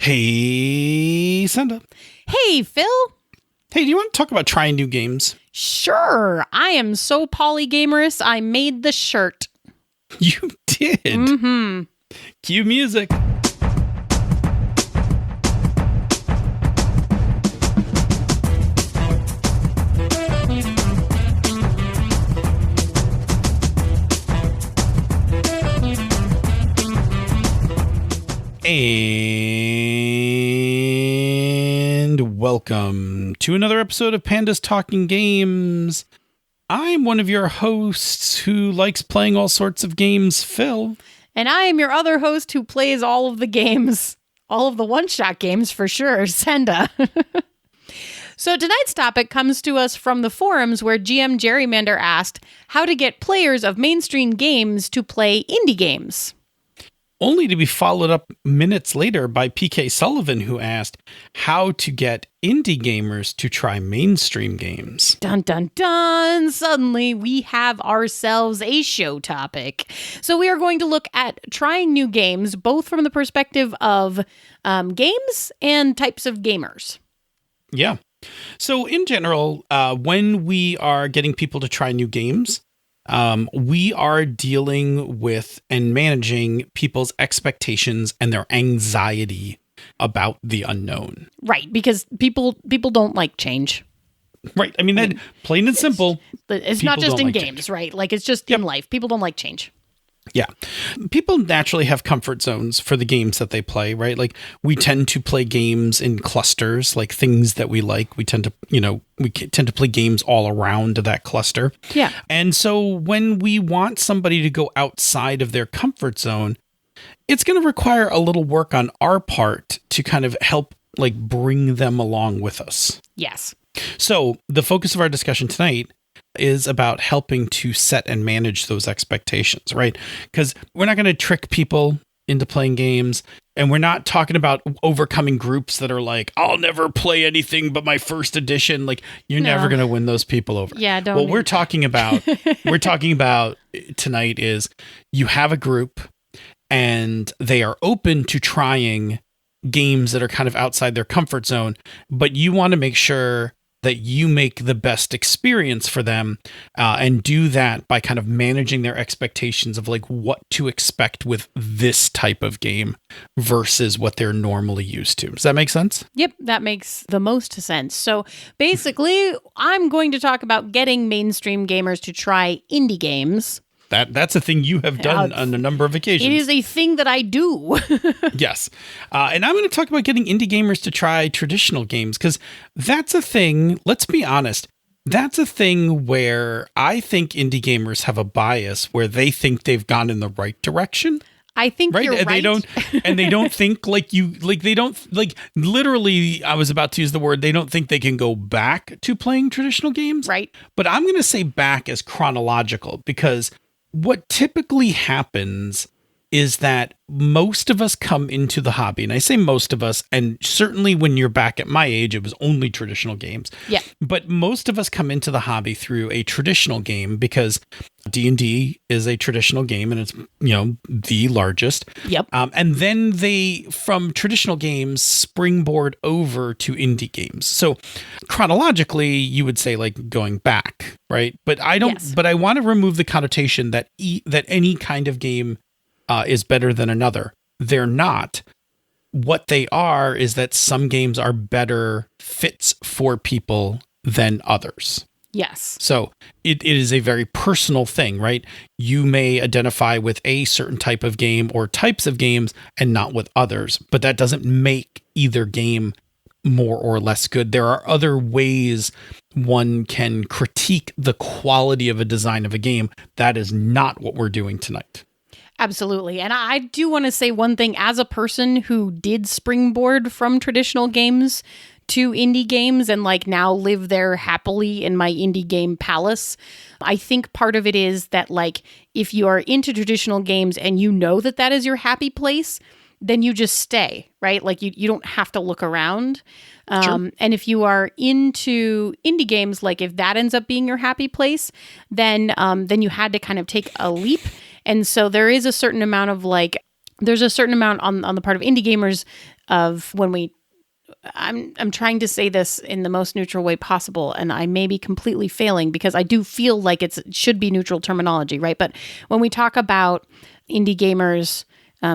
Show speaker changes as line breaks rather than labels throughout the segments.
Hey, Senda.
Hey, Phil.
Hey, do you want to talk about trying new games?
Sure. I am so polygamorous, I made the shirt.
You did?
Mm-hmm.
Cue music. And welcome to another episode of Panda's Talking Games. I'm one of your hosts who likes playing all sorts of games, Phil.
And I am your other host who plays all of the games, all of the one-shot games for sure, Senda. So tonight's topic comes to us from the forums where GM Gerrymander asked how to get players of mainstream games to play indie games.
Only to be followed up minutes later by PK Sullivan, who asked how to get indie gamers to try mainstream games.
Dun, dun, dun. Suddenly we have ourselves a show topic. So we are going to look at trying new games, both from the perspective of games and types of gamers.
Yeah. So in general, when we are getting people to try new games, we are dealing with and managing people's expectations and their anxiety about the unknown.
Right, because people don't like change.
Right. I mean, that plain and simple.
It's not just in
like
games,
change.
right? Like it's just in life. People don't like change.
Yeah. People naturally have comfort zones for the games that they play, right? Like we tend to play games in clusters, like things that we like. We tend to, we tend to play games all around that cluster.
Yeah.
And so when we want somebody to go outside of their comfort zone, it's going to require a little work on our part to kind of help like bring them along with us.
Yes.
So the focus of our discussion tonight is about helping to set and manage those expectations, right? Because we're not going to trick people into playing games, and we're not talking about overcoming groups that are like, I'll never play anything but my first edition. Like, you're never going to win those people over.
Yeah, don't.
What we're talking about tonight is you have a group and they are open to trying games that are kind of outside their comfort zone, but you want to make sure that you make the best experience for them and do that by kind of managing their expectations of like what to expect with this type of game versus what they're normally used to. Does that make sense?
Yep, that makes the most sense. So basically, I'm going to talk about getting mainstream gamers to try indie games.
That's a thing you have done on a number of occasions.
It is a thing that I do.
Yes. And I'm going to talk about getting indie gamers to try traditional games because that's a thing, let's be honest, that's a thing where I think indie gamers have a bias where they think they've gone in the right direction.
I think
right?
You're
and
right.
They don't think literally, I was about to use the word, they don't think they can go back to playing traditional games.
Right.
But I'm going to say back as chronological because what typically happens is that most of us come into the hobby, and I say most of us, and certainly when you're back at my age, it was only traditional games.
Yeah.
But most of us come into the hobby through a traditional game because D&D is a traditional game and it's, the largest.
Yep.
And then they, from traditional games, springboard over to indie games. So chronologically, you would say like going back, right? But I don't,
Yes.
But I want to remove the connotation that that any kind of game is better than another. They're not. What they are is that some games are better fits for people than others.
Yes.
So it is a very personal thing, right? You may identify with a certain type of game or types of games and not with others, but that doesn't make either game more or less good. There are other ways one can critique the quality of a design of a game. That is not what we're doing tonight.
Absolutely. And I do want to say one thing as a person who did springboard from traditional games to indie games and like now live there happily in my indie game palace. I think part of it is that like if you are into traditional games and you know that that is your happy place, then you just stay, right? Like you don't have to look around.
Sure.
And if you are into indie games, like if that ends up being your happy place, then you had to kind of take a leap. And so there is a certain amount of like, there's a certain amount on the part of indie gamers of when we I'm trying to say this in the most neutral way possible, and I may be completely failing because I do feel like it should be neutral terminology, right? But when we talk about indie gamers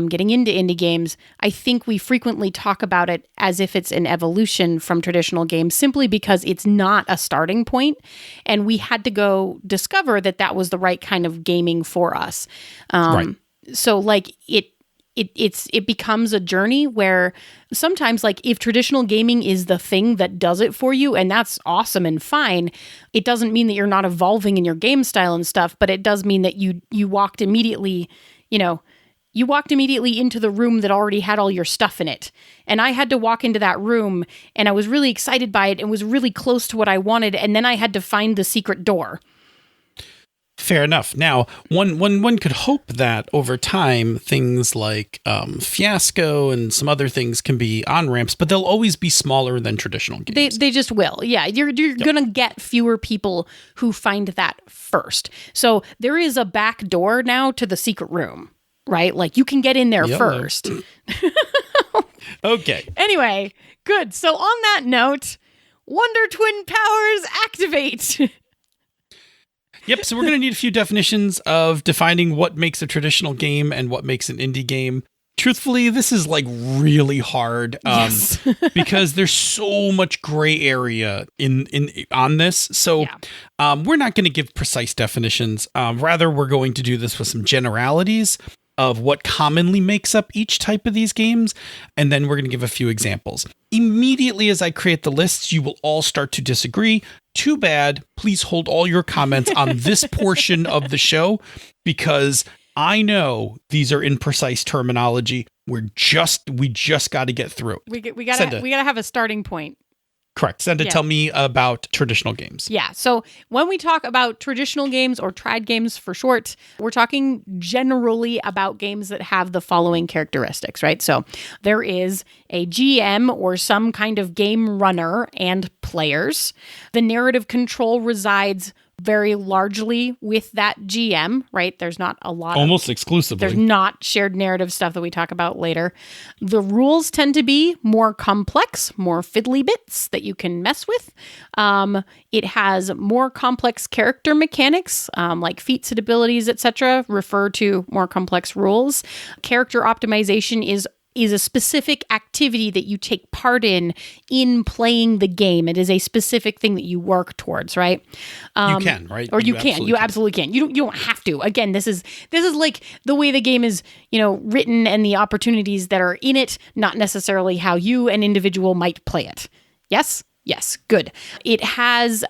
getting into indie games, I think we frequently talk about it as if it's an evolution from traditional games simply because it's not a starting point, and we had to go discover that that was the right kind of gaming for us.
Right.
So like it becomes a journey where sometimes, like, if traditional gaming is the thing that does it for you, and that's awesome and fine, it doesn't mean that you're not evolving in your game style and stuff, but it does mean that you walked immediately, you walked immediately into the room that already had all your stuff in it. And I had to walk into that room, and I was really excited by it and was really close to what I wanted, and then I had to find the secret door.
Fair enough. Now, one could hope that over time, things like Fiasco and some other things can be on-ramps, but they'll always be smaller than traditional games.
They just will. Yeah, you're going to get fewer people who find that first. So there is a back door now to the secret room, right? Like, you can get in there first.
Okay.
Anyway, good. So on that note, Wonder Twin powers activate.
Yep, so we're going to need a few definitions of defining what makes a traditional game and what makes an indie game. Truthfully, this is like really hard
Yes.
because there's so much gray area on this. So we're not going to give precise definitions. Rather, we're going to do this with some generalities of what commonly makes up each type of these games, and then we're going to give a few examples. Immediately as I create the lists, you will all start to disagree. Too bad. Please hold all your comments on this portion of the show, because I know these are imprecise terminology. We just got to get through it.
We got to have a starting point.
Correct. Senda, tell me about traditional games.
Yeah. So when we talk about traditional games, or trad games for short, we're talking generally about games that have the following characteristics, right? So there is a GM or some kind of game runner and players. The narrative control resides very largely with that GM, right? There's not a lot
almost exclusively.
There's not shared narrative stuff that we talk about later. The rules tend to be more complex, more fiddly bits that you can mess with. It has more complex character mechanics, like feats and abilities, etc. refer to more complex rules. Character optimization is a specific activity that you take part in playing the game. It is a specific thing that you work towards, right?
You can, right?
Or you absolutely can. You don't have to. Again, this is like the way the game is, written, and the opportunities that are in it, not necessarily how you, an individual, might play it. Yes? Yes. Good. It has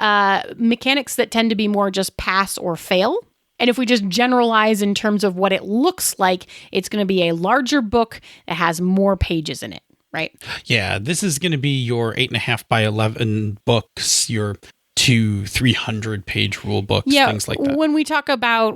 mechanics that tend to be more just pass or fail. And if we just generalize in terms of what it looks like, it's going to be a larger book that has more pages in it, right?
Yeah, this is going to be your 8.5 by 11 books, your 200-300 page rule books, things like that.
When we talk about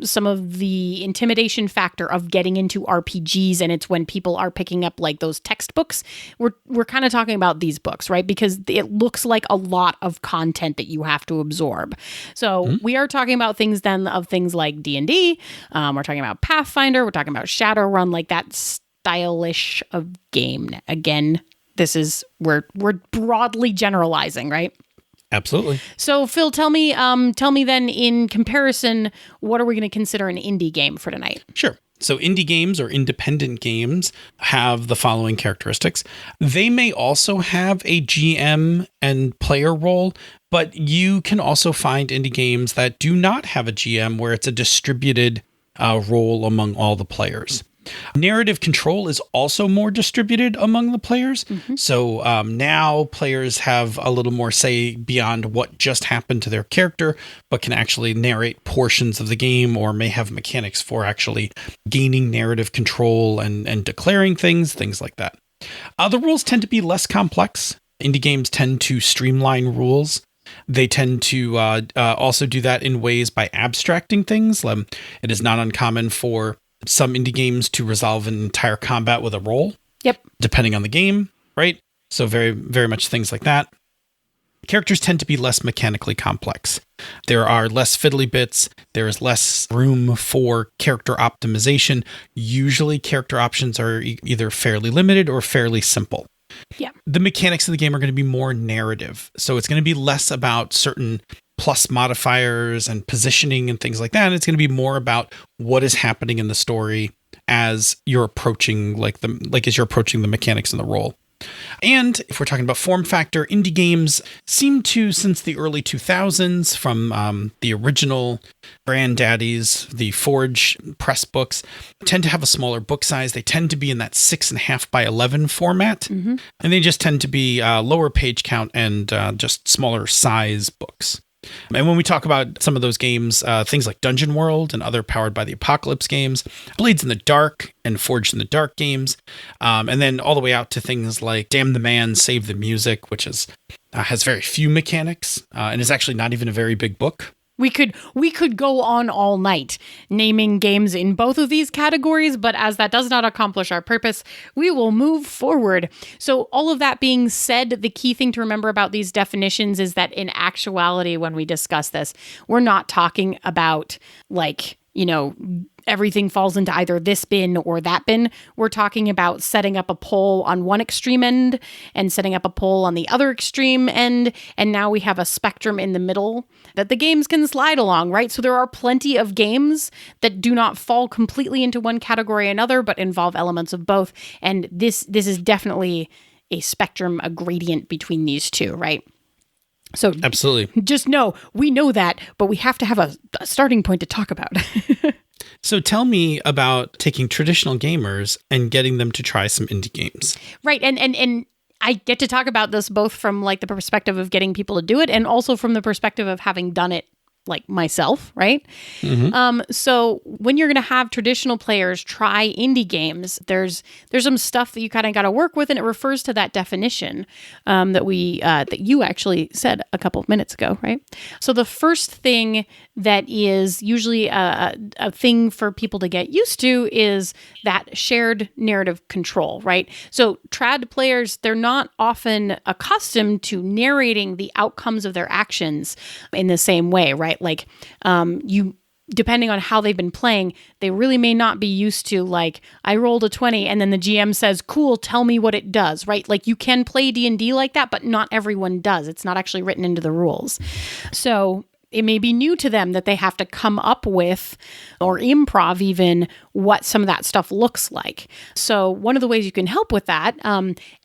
some of the intimidation factor of getting into RPGs, and it's when people are picking up like those textbooks, we're kind of talking about these books, right? Because it looks like a lot of content that you have to absorb. So we are talking about things like D&D. We're talking about Pathfinder. We're talking about Shadowrun, like that stylish of game. Again, we're broadly generalizing, right?
Absolutely.
So Phil, tell me then, in comparison, what are we going to consider an indie game for tonight?
Sure. So indie games or independent games have the following characteristics. They may also have a GM and player role, but you can also find indie games that do not have a GM, where it's a distributed role among all the players. Narrative control is also more distributed among the players. Mm-hmm. So now players have a little more say beyond what just happened to their character, but can actually narrate portions of the game, or may have mechanics for actually gaining narrative control and declaring things like that. The rules tend to be less complex. Indie games tend to streamline rules. They tend to also do that in ways by abstracting things. It is not uncommon for some indie games to resolve an entire combat with a roll.
Yep.
Depending on the game, right? So very, very much things like that. characters tend to be less mechanically complex. There are less fiddly bits. There is less room for character optimization. Usually character options are either fairly limited or fairly simple.
Yeah.
The mechanics of the game are going to be more narrative. So it's going to be less about certain plus modifiers and positioning and things like that. And it's going to be more about what is happening in the story as you're approaching as you're approaching the mechanics in the role. And if we're talking about form factor, indie games seem to, since the early 2000s, from the original Dream Daddies, the Forge press books, tend to have a smaller book size. They tend to be in that 6.5 by 11 format. Mm-hmm. And they just tend to be lower page count and just smaller size books. And when we talk about some of those games, things like Dungeon World and other Powered by the Apocalypse games, Blades in the Dark and Forged in the Dark games, and then all the way out to things like Damn the Man, Save the Music, which has very few mechanics and is actually not even a very big book.
We could go on all night naming games in both of these categories, but as that does not accomplish our purpose, we will move forward. So all of that being said, the key thing to remember about these definitions is that in actuality, when we discuss this, we're not talking about everything falls into either this bin or that bin. We're talking about setting up a poll on one extreme end and setting up a poll on the other extreme end. And now we have a spectrum in the middle that the games can slide along, right? So there are plenty of games that do not fall completely into one category or another, but involve elements of both. And this is definitely a spectrum, a gradient between these two, right? So
absolutely.
Just we know that, but we have to have a starting point to talk about.
So tell me about taking traditional gamers and getting them to try some indie games.
Right. And I get to talk about this both from like the perspective of getting people to do it and also from the perspective of having done it like myself, right? Mm-hmm. So when you're going to have traditional players try indie games, there's some stuff that you kind of got to work with, and it refers to that definition that you actually said a couple of minutes ago, right? So the first thing that is usually a thing for people to get used to is that shared narrative control, right? So trad players, they're not often accustomed to narrating the outcomes of their actions in the same way, right? Like depending on how they've been playing, they really may not be used to like, I rolled a 20 and then the GM says, cool, tell me what it does, right? Like you can play D&D like that, but not everyone does. It's not actually written into the rules. So it may be new to them that they have to come up with or improv even what some of that stuff looks like. So one of the ways you can help with that,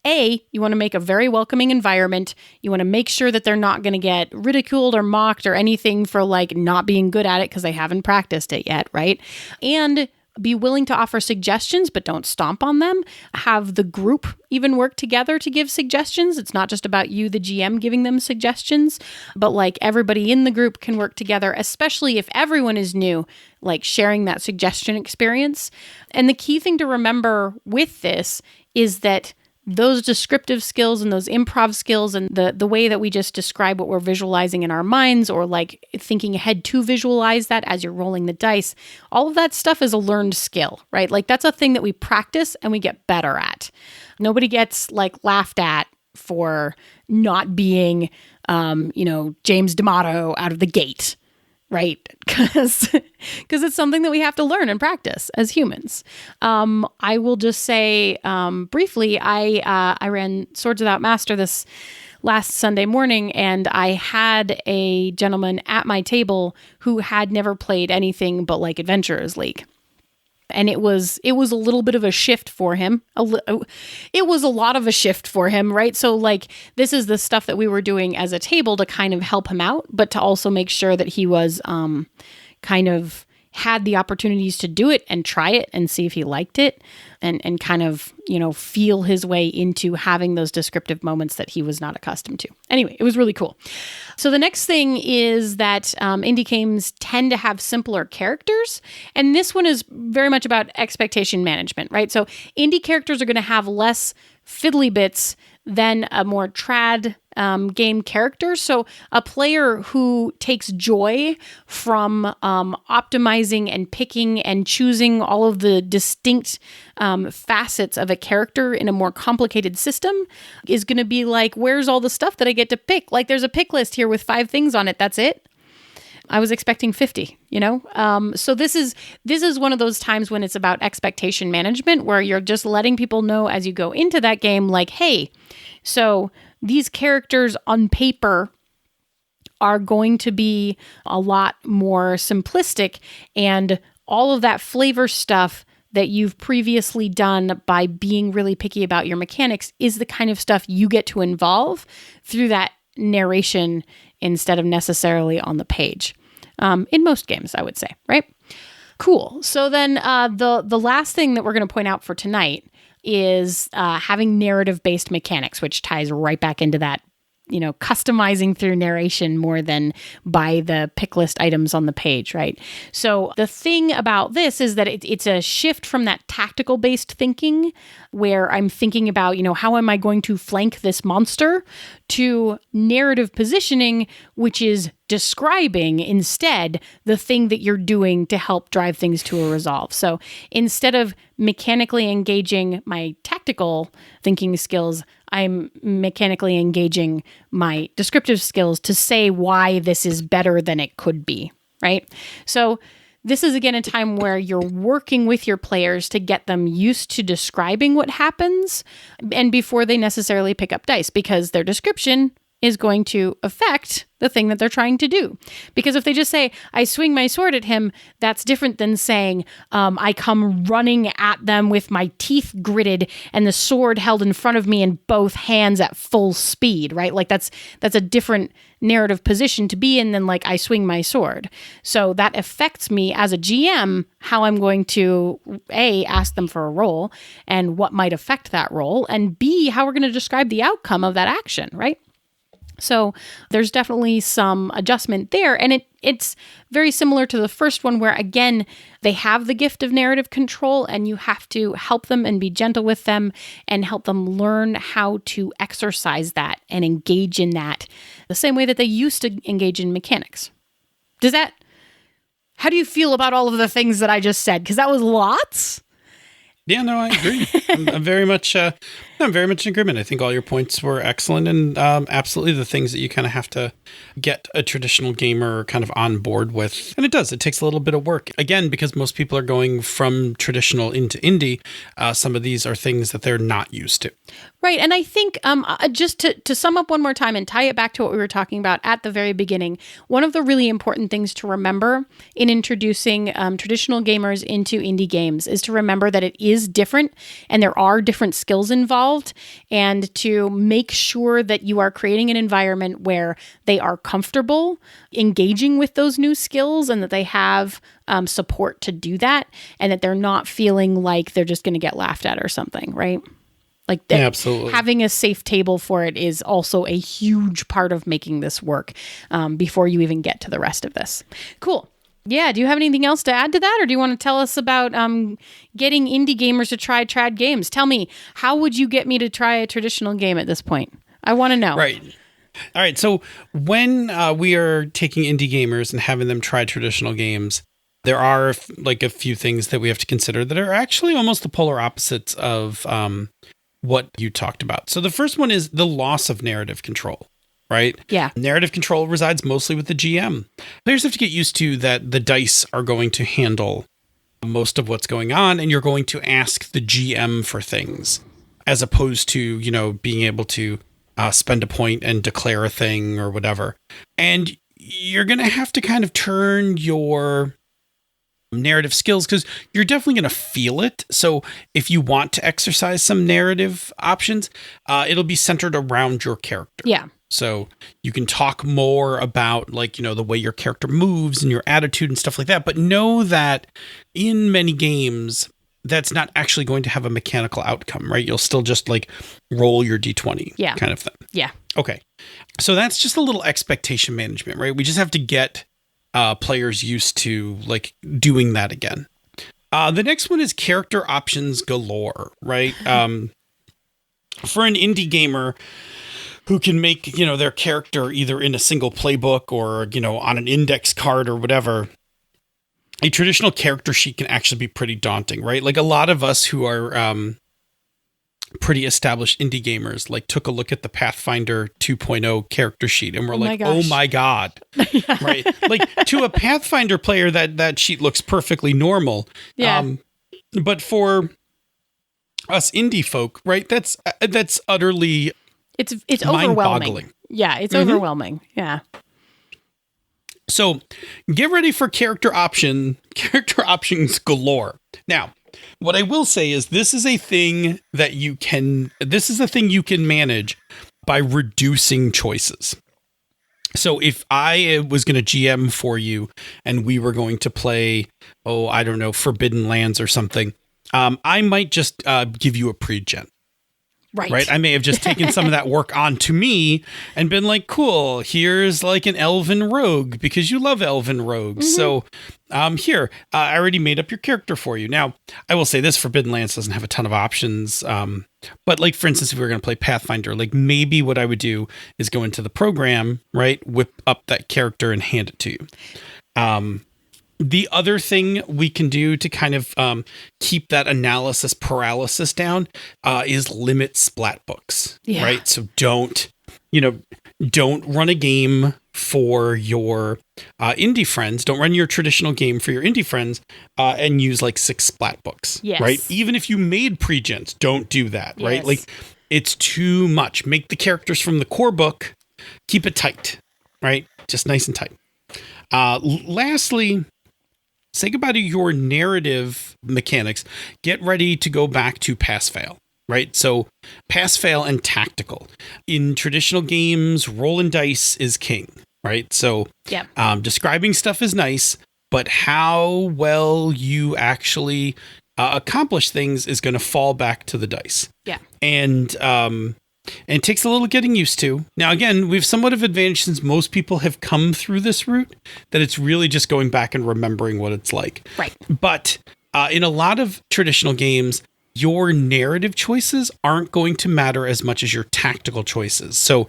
you want to make a very welcoming environment. You want to make sure that they're not going to get ridiculed or mocked or anything for like not being good at it because they haven't practiced it yet, right? And be willing to offer suggestions, but don't stomp on them. Have the group even work together to give suggestions. It's not just about you, the GM, giving them suggestions, but like everybody in the group can work together, especially if everyone is new, like sharing that suggestion experience. And the key thing to remember with this is that those descriptive skills and those improv skills and the way that we just describe what we're visualizing in our minds or like thinking ahead to visualize that as you're rolling the dice, all of that stuff is a learned skill, right? Like that's a thing that we practice and we get better at. Nobody gets like laughed at for not being, James D'Amato out of the gate, right? Because it's something that we have to learn and practice as humans. I will just say briefly, I ran Swords Without Master this last Sunday morning, and I had a gentleman at my table who had never played anything but like Adventurers League. And it was a little bit of a shift for him. It was a lot of a shift for him, right? So like this is the stuff that we were doing as a table to kind of help him out, but to also make sure that he was kind of had the opportunities to do it and try it and see if he liked it and kind of, feel his way into having those descriptive moments that he was not accustomed to. Anyway, it was really cool. So the next thing is that indie games tend to have simpler characters. And this one is very much about expectation management, right? So indie characters are going to have less fiddly bits than a more trad game character. So a player who takes joy from optimizing and picking and choosing all of the distinct facets of a character in a more complicated system is going to be like, where's all the stuff that I get to pick? Like, there's a pick list here with 5 things on it. That's it. I was expecting 50, So this is one of those times when it's about expectation management, where you're just letting people know as you go into that game, like, hey, so these characters on paper are going to be a lot more simplistic, and all of that flavor stuff that you've previously done by being really picky about your mechanics is the kind of stuff you get to involve through that narration instead of necessarily on the page. In most games, I would say, right? Cool. So then the last thing that we're going to point out for tonight is having narrative-based mechanics, which ties right back into that, customizing through narration more than by the pick list items on the page, right? So the thing about this is that it's a shift from that tactical-based thinking, where I'm thinking about, how am I going to flank this monster, to narrative positioning, which is describing instead the thing that you're doing to help drive things to a resolve. So instead of mechanically engaging my tactical thinking skills, I'm mechanically engaging my descriptive skills to say why this is better than it could be, right? So this is, again, a time where you're working with your players to get them used to describing what happens, and before they necessarily pick up dice, because their description is going to affect the thing that they're trying to do. Because if they just say, I swing my sword at him, that's different than saying, I come running at them with my teeth gritted and the sword held in front of me in both hands at full speed, right? Like that's a different narrative position to be in than like, I swing my sword. So that affects me as a GM, how I'm going to A, ask them for a roll and what might affect that roll, and B, how we're going to describe the outcome of that action, right? So there's definitely some adjustment there. And it's very similar to the first one, where, again, they have the gift of narrative control, and you have to help them and be gentle with them and help them learn how to exercise that and engage in that the same way that they used to engage in mechanics. How do you feel about all of the things that I just said? Because that was lots.
Yeah, no, I agree. I'm very much in agreement. I think all your points were excellent, and absolutely the things that you kind of have to get a traditional gamer kind of on board with. And it takes a little bit of work. Again, because most people are going from traditional into indie, some of these are things that they're not used to.
Right. And I think just to sum up one more time and tie it back to what we were talking about at the very beginning, one of the really important things to remember in introducing traditional gamers into indie games is to remember that it is different and there are different skills involved, and to make sure that you are creating an environment where they are comfortable engaging with those new skills and that they have support to do that, and that they're not feeling like they're just going to get laughed at or something, right? Like
absolutely.
Having a safe table for it is also a huge part of making this work before you even get to the rest of this. Cool. Yeah. Do you have anything else to add to that? Or do you want to tell us about getting indie gamers to try trad games? Tell me, how would you get me to try a traditional game at this point? I want to know.
Right. All right. So when we are taking indie gamers and having them try traditional games, there are like a few things that we have to consider that are actually almost the polar opposites of what you talked about. So the first one is the loss of narrative control, right?
Yeah.
Narrative control resides mostly with the GM. Players have to get used to that the dice are going to handle most of what's going on, and you're going to ask the GM for things, as opposed to, being able to spend a point and declare a thing or whatever. And you're going to have to kind of turn your narrative skills, because you're definitely going to feel it. So if you want to exercise some narrative options, it'll be centered around your character.
Yeah.
So you can talk more about the way your character moves and your attitude and stuff like that. But know that in many games, that's not actually going to have a mechanical outcome, right? You'll still just roll your D20 kind of thing.
Yeah.
Okay. So that's just a little expectation management, right? We just have to get players used to doing that again. The next one is character options galore, right? For an indie gamer who can make, their character either in a single playbook or, on an index card or whatever, a traditional character sheet can actually be pretty daunting, right? Like a lot of us who are pretty established indie gamers, like took a look at the Pathfinder 2.0 character sheet and we're like, oh my God,
yeah.
right? Like to a Pathfinder player, that sheet looks perfectly normal.
Yeah.
But for us indie folk, right? That's utterly
it's overwhelming.
mind-boggling.
Yeah, it's overwhelming. Yeah.
So get ready for character options galore. Now, what I will say is this is a thing you can manage by reducing choices. So if I was going to GM for you and we were going to play, I don't know, Forbidden Lands or something, I might just give you a pre-gen. Right. I may have just taken some of that work onto me and been like, cool, here's like an elven rogue because you love elven rogues. So here, I already made up your character for you. Now, I will say this, Forbidden Lands doesn't have a ton of options. But like, for instance, if we were going to play Pathfinder, like maybe what I would do is go into the program, right, whip up that character and hand it to you. The other thing we can do to kind of keep that analysis paralysis down is limit splat books, right? So don't run a game for your indie friends. Don't run your traditional game for your indie friends and use like 6 splat books, right? Even if you made pre-gens, don't do that, right? Like it's too much. Make the characters from the core book, keep it tight, right? Just nice and tight. Lastly, say goodbye to your narrative mechanics. Get ready to go back to pass-fail, right? So pass-fail and tactical. In traditional games, rolling dice is king, right? So describing stuff is nice, but how well you actually accomplish things is going to fall back to the dice.
Yeah.
And it takes a little getting used to. Now, again, we have somewhat of advantage since most people have come through this route, that it's really just going back and remembering what it's like.
Right.
But in a lot of traditional games, your narrative choices aren't going to matter as much as your tactical choices. So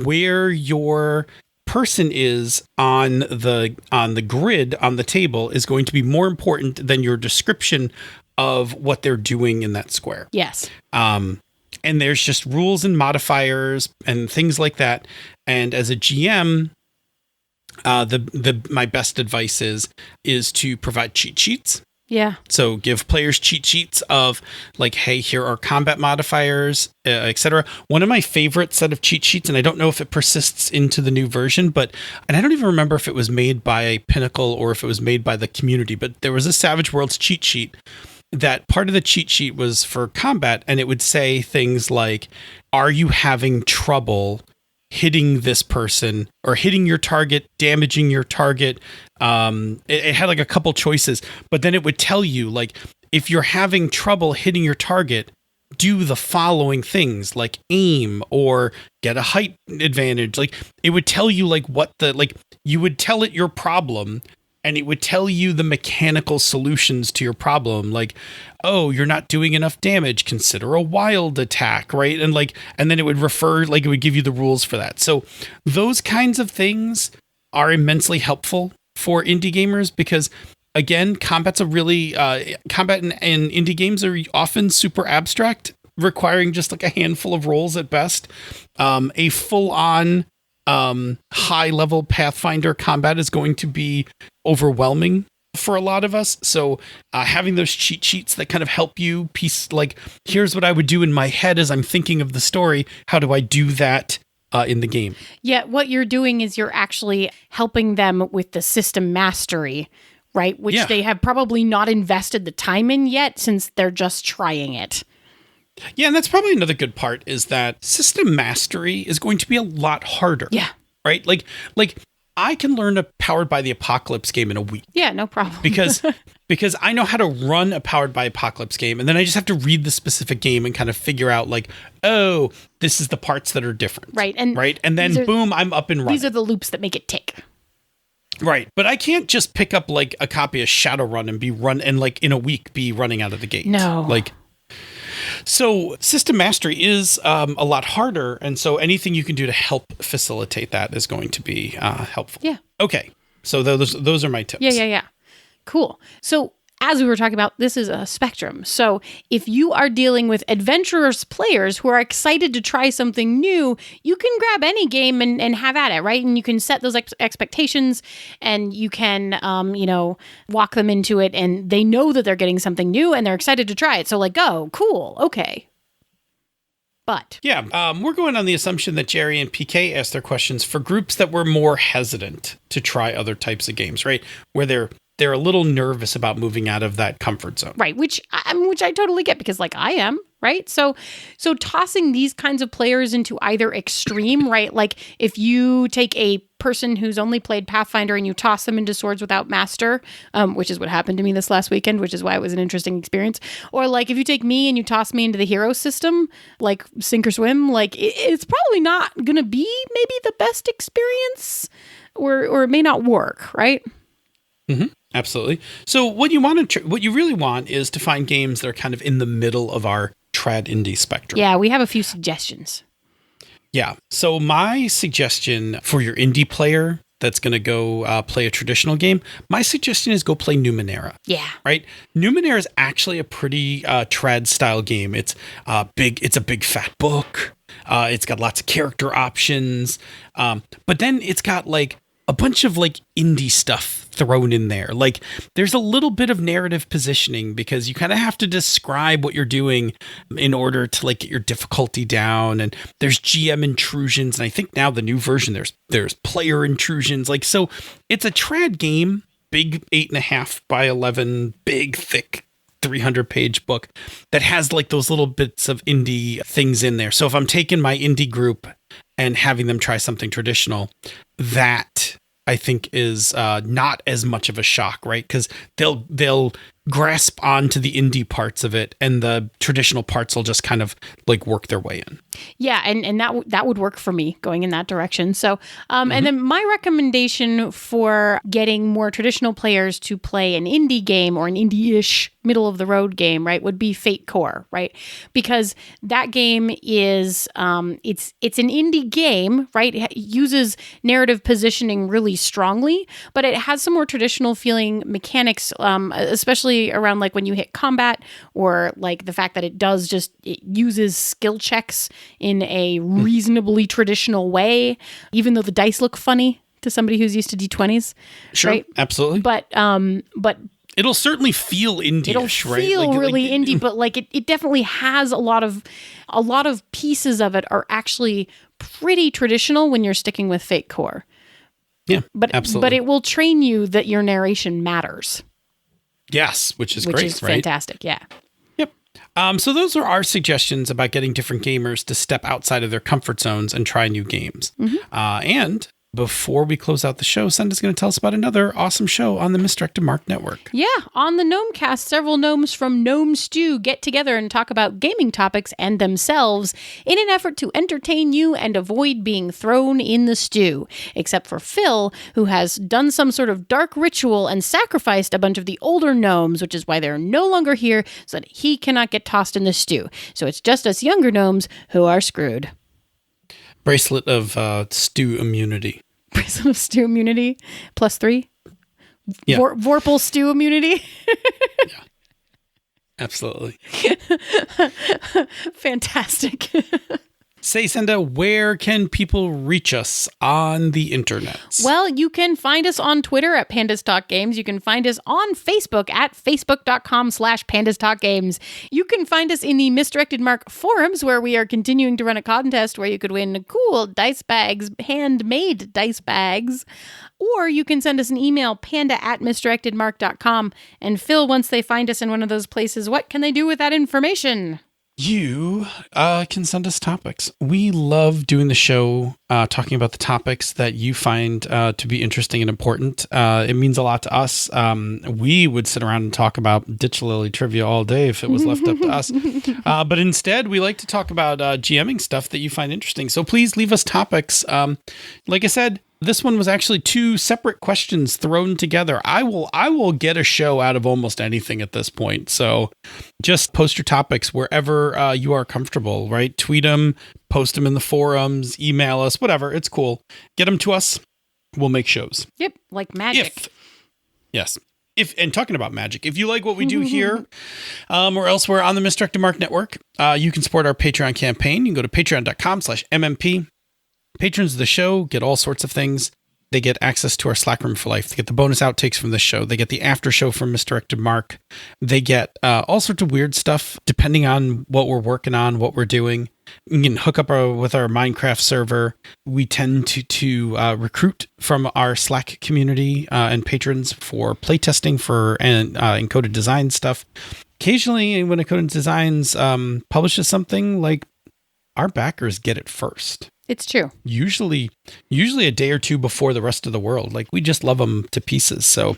where your person is on the grid, on the table, is going to be more important than your description of what they're doing in that square.
Yes.
And there's just rules and modifiers and things like that. And as a GM, my best advice is to provide cheat sheets.
Yeah.
So give players cheat sheets of like, hey, here are combat modifiers, etc. One of my favorite set of cheat sheets, and I don't know if it persists into the new version, and I don't even remember if it was made by Pinnacle or if it was made by the community, but there was a Savage Worlds cheat sheet that part of the cheat sheet was for combat, and it would say things like, are you having trouble hitting this person or hitting your target, damaging your target? It had like a couple choices, but then it would tell you, like, if you're having trouble hitting your target, do the following things, like aim or get a height advantage. Like it would tell you like you would tell it your problem, and it would tell you the mechanical solutions to your problem. Like, oh, you're not doing enough damage, consider a wild attack, right? And then it would it would give you the rules for that. So those kinds of things are immensely helpful for indie gamers because, again, combat in indie games are often super abstract, requiring just like a handful of rolls at best. A full-on high level Pathfinder combat is going to be overwhelming for a lot of us. So having those cheat sheets that kind of help you piece, like, here's what I would do in my head as I'm thinking of the story. How do I do that in the game?
Yeah, what you're doing is you're actually helping them with the system mastery, right? Which they have probably not invested the time in yet since they're just trying it.
Yeah, and that's probably another good part is that system mastery is going to be a lot harder.
Yeah.
Right? Like I can learn a Powered by the Apocalypse game in a week.
Yeah, no problem.
because I know how to run a Powered by Apocalypse game, and then I just have to read the specific game and kind of figure out like, oh, this is the parts that are different.
Right.
And then boom, I'm up and running.
These are the loops that make it tick.
Right. But I can't just pick up like a copy of Shadowrun and like in a week be running out of the gate.
No.
So system mastery is a lot harder, and so anything you can do to help facilitate that is going to be helpful.
Yeah.
Okay. So those are my tips.
Yeah. Cool. So as we were talking about, this is a spectrum. So if you are dealing with adventurous players who are excited to try something new, you can grab any game and have at it, right? And you can set those expectations and you can, walk them into it, and they know that they're getting something new and they're excited to try it. So like, oh, cool. Okay. But
yeah, we're going on the assumption that Jerry and PK asked their questions for groups that were more hesitant to try other types of games, right? Where they're a little nervous about moving out of that comfort zone.
Right, which I totally get, because like I am, right? So tossing these kinds of players into either extreme, right? Like if you take a person who's only played Pathfinder and you toss them into Swords Without Master, which is what happened to me this last weekend, which is why it was an interesting experience. Or like if you take me and you toss me into the hero system, like sink or swim, like it's probably not going to be maybe the best experience, or it may not work, right?
Mm-hmm. Absolutely. So what you really want is to find games that are kind of in the middle of our trad indie spectrum.
Yeah, we have a few suggestions. Yeah.
So my suggestion for your indie player that's going to go play a traditional game, my suggestion is go play Numenera.
Yeah.
Right? Numenera is actually a pretty trad style game. It's big. It's a big fat book. It's got lots of character options. But then it's got like a bunch of like indie stuff thrown in there. Like there's a little bit of narrative positioning because you kind of have to describe what you're doing in order to like get your difficulty down. And there's GM intrusions. And I think now the new version, there's player intrusions. Like, so it's a trad game, big 8.5 by 11, big, thick 300-page book that has like those little bits of indie things in there. So if I'm taking my indie group and having them try something traditional, that I think is not as much of a shock, right? Because they'll grasp onto the indie parts of it, and the traditional parts will just kind of like work their way in.
Yeah, and that would work for me going in that direction. So, and then my recommendation for getting more traditional players to play an indie game or an indie-ish middle of the road game, right, would be Fate Core, right? Because that game is it's an indie game, right? It uses narrative positioning really strongly, but it has some more traditional feeling mechanics, especially around like when you hit combat, or like the fact that it uses skill checks in a reasonably traditional way, even though the dice look funny to somebody who's used to D20s.
Sure,
right?
Absolutely.
But
it'll certainly feel indie-ish, right?
It'll feel really indie, but like it definitely has a lot of pieces of it are actually pretty traditional when you're sticking with Fate Core.
Yeah, absolutely.
But it will train you that your narration matters.
Yes, which is
great,
right?
Fantastic, yeah.
Yep. So those are our suggestions about getting different gamers to step outside of their comfort zones and try new games. Mm-hmm. And before we close out the show, Senda's going to tell us about another awesome show on the Misdirected Mark Network.
Yeah, on the Gnomecast, several gnomes from Gnome Stew get together and talk about gaming topics and themselves in an effort to entertain you and avoid being thrown in the stew. Except for Phil, who has done some sort of dark ritual and sacrificed a bunch of the older gnomes, which is why they're no longer here, so that he cannot get tossed in the stew. So it's just us younger gnomes who are screwed.
Bracelet of stew immunity.
Bracelet of stew immunity +3.
Yeah.
Vorpal stew immunity.
Yeah. Absolutely.
Fantastic.
Say, Senda, where can people reach us on the internet?
Well, you can find us on Twitter at Pandas Talk Games. You can find us on Facebook at facebook.com/Pandas Talk Games. You can find us in the Misdirected Mark forums, where we are continuing to run a contest where you could win cool dice bags, handmade dice bags. Or you can send us an email, panda@misdirectedmark.com. And Phil, once they find us in one of those places, what can they do with that information?
You can send us topics. We love doing the show, talking about the topics that you find to be interesting and important. It means a lot to us. We would sit around and talk about Ditch Lily trivia all day if it was left up to us. But instead, we like to talk about GMing stuff that you find interesting. So please leave us topics. Like I said, this one was actually 2 separate questions thrown together. I will get a show out of almost anything at this point. So just post your topics wherever you are comfortable, right? Tweet them, post them in the forums, email us, whatever. It's cool. Get them to us. We'll make shows.
Yep, like magic.
Yes. And talking about magic, if you like what we do here or elsewhere on the Misdirected Mark Network, you can support our Patreon campaign. You can go to patreon.com/MMP. Patrons of the show get all sorts of things. They get access to our Slack room for life. They get the bonus outtakes from this show. They get the after show from Misdirected Mark. They get all sorts of weird stuff depending on what we're working on, what we're doing. You can hook up with our Minecraft server. We tend to recruit from our Slack community and patrons for playtesting for Encoded Design stuff. Occasionally, when Encoded Designs publishes something, like our backers get it first.
It's true.
Usually a day or two before the rest of the world. Like, we just love them to pieces. So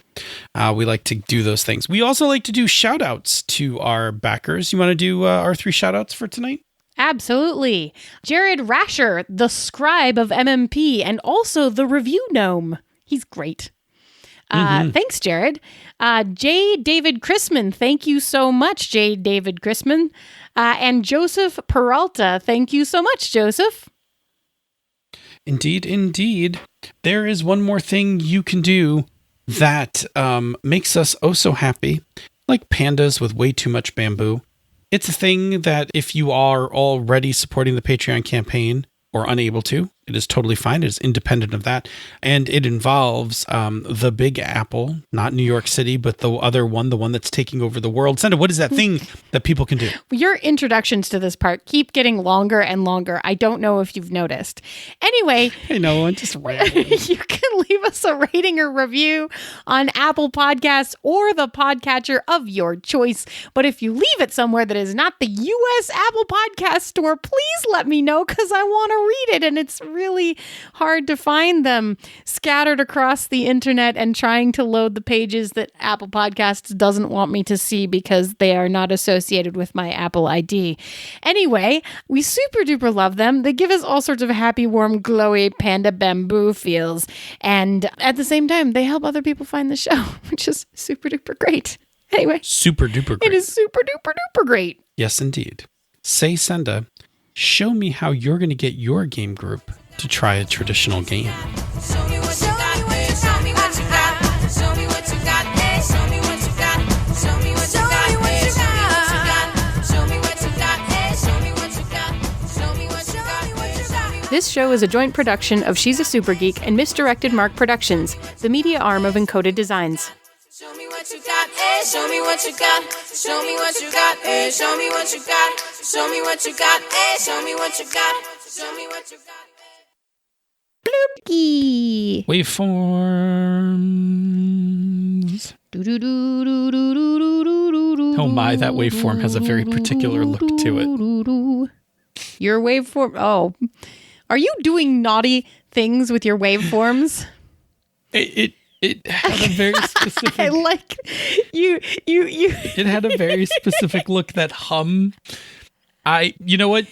we like to do those things. We also like to do shout outs to our backers. You want to do our 3 shout outs for tonight?
Absolutely. Jared Rasher, the scribe of MMP, and also the review gnome. He's great. Thanks, Jared. J. David Chrisman. Thank you so much, J. David Chrisman. And Joseph Peralta. Thank you so much, Joseph.
Indeed. There is one more thing you can do that makes us oh so happy, like pandas with way too much bamboo. It's a thing that if you are already supporting the Patreon campaign or unable to, it is totally fine. It is independent of that. And it involves the Big Apple, not New York City, but the other one, the one that's taking over the world. Senda, what is that thing that people can do?
Your introductions to this part keep getting longer and longer. I don't know if you've noticed. Anyway.
I know, I'm just rambling.
You can leave us a rating or review on Apple Podcasts or the podcatcher of your choice. But if you leave it somewhere that is not the U.S. Apple Podcast Store, please let me know because I want to read it. And it's really hard to find them scattered across the internet and trying to load the pages that Apple Podcasts doesn't want me to see because they are not associated with my Apple ID. Anyway, we super duper love them. They give us all sorts of happy, warm, glowy panda bamboo feels. And at the same time, they help other people find the show, which is super duper great. Anyway.
Super duper great.
It is super duper duper great.
Yes, indeed. Say, Senda, show me how you're going to get your game group to try a traditional game.
Show me what you got, hey, show me what you got. Show me what you got, hey, show me what you got. Show me what you got, hey, show me what you got. Show me what you got, hey, show me what you got. Show me what you got, hey, show me.
This show is a joint production of She's a Super Geek and Misdirected Mark Productions, the media arm of Encoded Designs.
Show me what you got, hey, show me what you got. Show me what you got, hey, show me what you got. Show me what you got, hey, show me what you got. Show me what you got.
Bloopy.
Waveforms. Oh my, that waveform has a very particular look to it.
Your waveform. Oh, are you doing naughty things with your waveforms?
It had a very specific.
I like you.
It had a very specific look. That hum. You know what?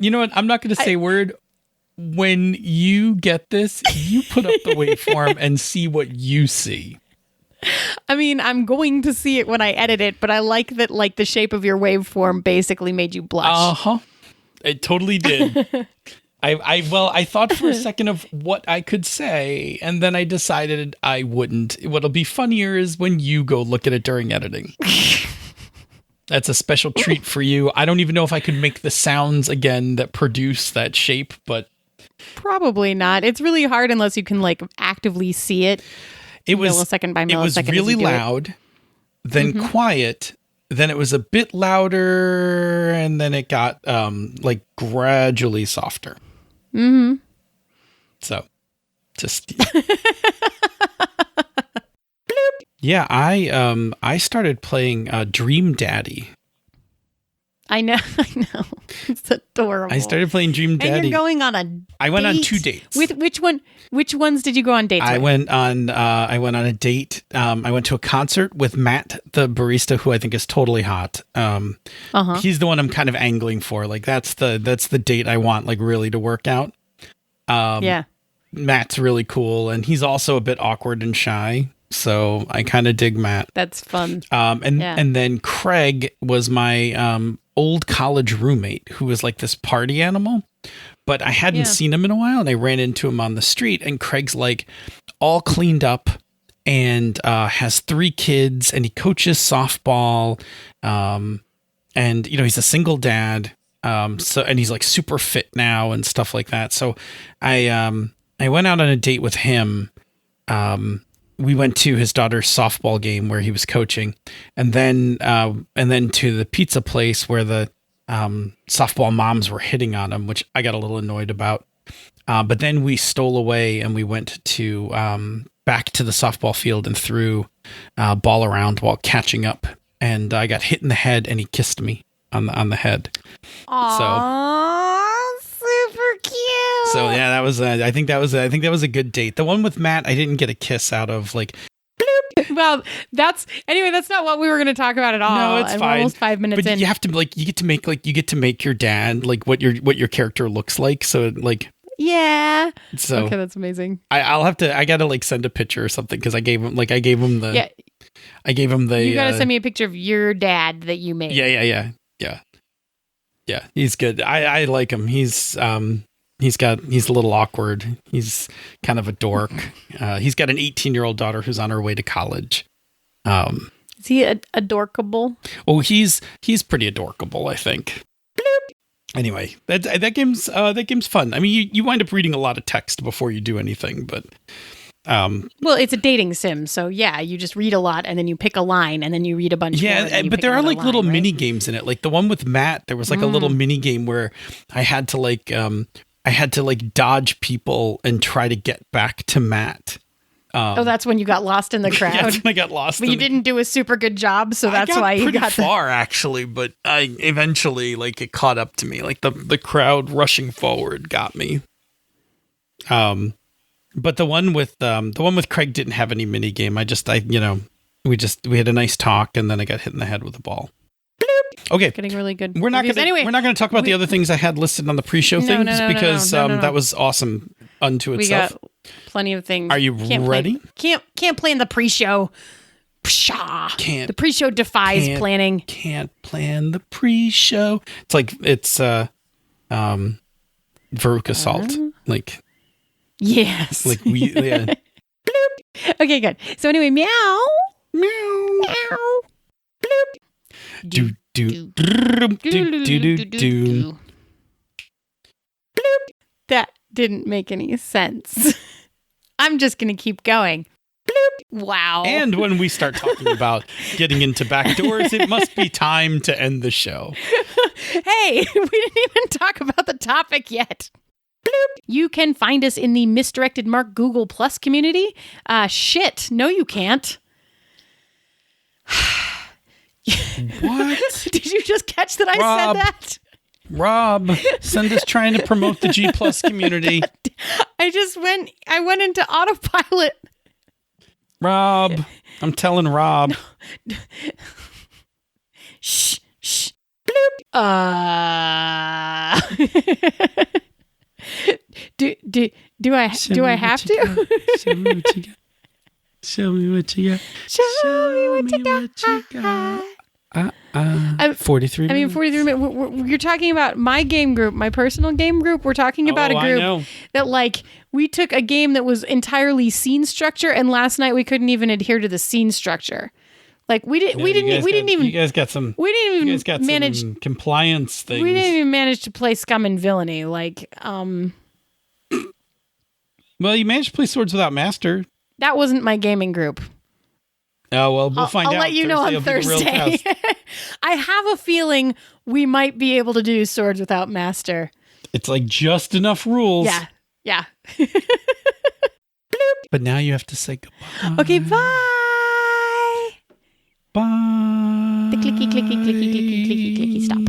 I'm not going to say a word. When you get this, you put up the waveform and see what you see.
I mean, I'm going to see it when I edit it, but I like that, like, the shape of your waveform basically made you blush.
Uh-huh. It totally did. I thought for a second of what I could say, and then I decided I wouldn't. What'll be funnier is when you go look at it during editing. That's a special treat for you. I don't even know if I could make the sounds again that produce that shape, but
probably not. It's really hard unless you can, like, actively see it.
It was
millisecond by millisecond.
It was really loud, then quiet, then it was a bit louder, and then it got like gradually softer. Mm-hmm. So, just yeah, I started playing Dream Daddy.
I know. It's adorable.
I started playing Dream Daddy.
And you're going on a date.
I went on 2 dates.
With which one? Which ones did you go on dates with?
I went on a date. I went to a concert with Matt, the barista, who I think is totally hot. He's the one I'm kind of angling for. Like, that's the date I want, like, really to work out.
Yeah.
Matt's really cool, and he's also a bit awkward and shy. So I kind of dig Matt.
That's fun.
And then Craig was my old college roommate who was like this party animal, but I hadn't seen him in a while, and I ran into him on the street, and Craig's like all cleaned up and has 3 kids, and he coaches softball. And he's a single dad. And he's like super fit now and stuff like that. So I went out on a date with him. We went to his daughter's softball game where he was coaching, and then to the pizza place where the softball moms were hitting on him, which I got a little annoyed about. But then we stole away and we went to back to the softball field and threw a ball around while catching up. And I got hit in the head, and he kissed me on the head.
Aww, super cute.
So yeah, that was. I think that was a good date. The one with Matt, I didn't get a kiss out of. Like,
well, that's not what we were going to talk about at all.
No, it's
and
fine.
We're almost 5 minutes
but
in.
you have to you get to make your dad like what your character looks like. So like.
Yeah.
So
okay, that's amazing.
I gotta like send a picture or something because I gave him the. Yeah. I gave him the.
You gotta send me a picture of your dad that you made.
Yeah. He's good. I like him. He's a little awkward. He's kind of a dork. He's got an 18-year-old daughter who's on her way to college.
Is he adorkable?
Oh, he's pretty adorkable, I think. Anyway, that game's fun. I mean, you wind up reading a lot of text before you do anything, but.
Well, it's a dating sim, so yeah, you just read a lot and then you pick a line and then you read a bunch more.
Yeah, but there are like little mini games in it. Like the one with Matt, there was like a little mini game where I had to dodge people and try to get back to Matt.
That's when you got lost in the crowd.
Yeah, that's when I got lost.
But you didn't do a super good job, so that's why you got
far actually. But I eventually it caught up to me. Like the crowd rushing forward got me. But the one with Craig didn't have any mini game. We had a nice talk, and then I got hit in the head with a ball. Okay,
getting really good.
We're not going to talk about the other things I had listed on the pre-show things because that was awesome unto itself.
We got plenty of things.
Are you ready?
Can't plan the pre-show.
Can't.
The pre-show defies planning.
Can't plan the pre-show. It's Veruca Salt like.
Yes.
Like we, yeah.
Okay, good. So anyway, meow.
Meow.
Meow. Bloop.
Do do do.
That didn't make any sense. I'm just going to keep going. Bloop. Wow.
And when we start talking about getting into backdoors, it must be time to end the show.
Hey, we didn't even talk about the topic yet. Bloop. You can find us in the Misdirected Mark Google Plus community. Shit. No, you can't.
What?
Did you just catch that I said that?
Rob, Senda's trying to promote the G Plus community.
I went into autopilot.
Rob, I'm telling Rob.
No. Shh. Bloop. Do I have to?
Show me what you got. Show me what you got.
Show me what you got.
43 minutes.
I mean, 43 minutes. You're talking about my game group, my personal game group. We're talking about a group that we took a game that was entirely scene structure, and last night we couldn't even adhere to the scene structure. We didn't even manage
some compliance things.
We didn't even manage to play Scum and Villainy.
Well, you managed to play Swords Without Master.
That wasn't my gaming group.
Oh, well, we'll find out.
I'll let you know on Thursday. I have a feeling we might be able to do Swords Without Master.
It's just enough rules.
Yeah.
But now you have to say goodbye.
Okay, bye.
Bye.
The clicky, clicky, clicky, clicky, clicky, clicky, stop.